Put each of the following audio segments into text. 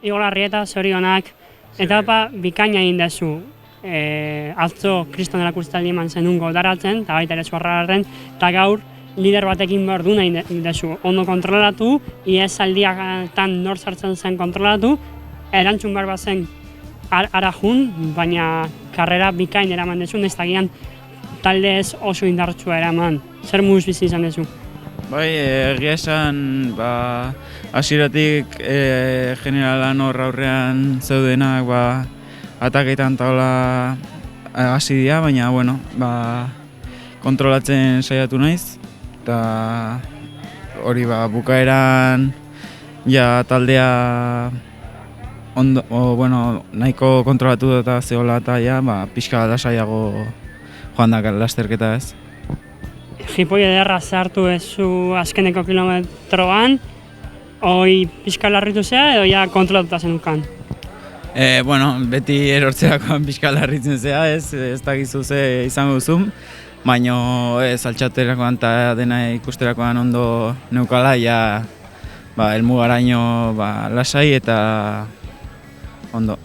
Igor Arrieta, zorionak, etapa bikaina egin dezu. Atzo kriston erakustaldi eman zenun goldaratzen, eta baita ere Suarrarren, eta gaur lider batekin behar du nahi dezu. Ondo kontrolatu, ihesaldiatan nor sartzen zen kontrolatu, erantzun behar bat zen ara jun, baina karrera bikain eraman dezu, nestagian talde ez oso indartsua eraman. Zer moduz bizi izan dezu? Bai, egia esan, hasieratik generalan hor aurrean zeudenak ataketan taula hasi dira, baina bueno, kontrolatzen saiatu naiz, eta hori bukaeran ja taldea nahiko kontrolatu eta zehola eta ja, pixka lasaiago joan da lasterketa ez. Jipoi ederra zartu ezu azkeneko kilometroan, hoi pixka larritu zea edo ja kontrolatuta zenukan? Beti erortzerakoan pixka larritzen zea, ez dakizu ze izango duzun, baina ez altxaterakoan eta dena ikusterakoan ondo neukala, ja helmugaraino lasai eta ondo.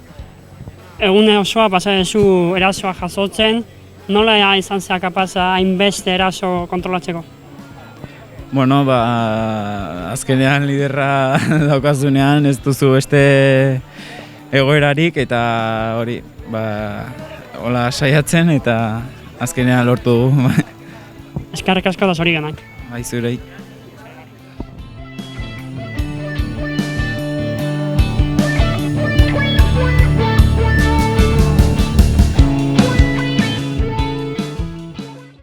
Egune osoa pasa dezu erasoa jasotzen, nola izan zea kapaza hainbeste eraso kontrolatzeko? Azkenean liderra daukazunean ez duzu beste egoerarik eta hori, hola saiatzen eta azkenean lortu dugu. Eskerrik asko da zorionak. Bai, zurei.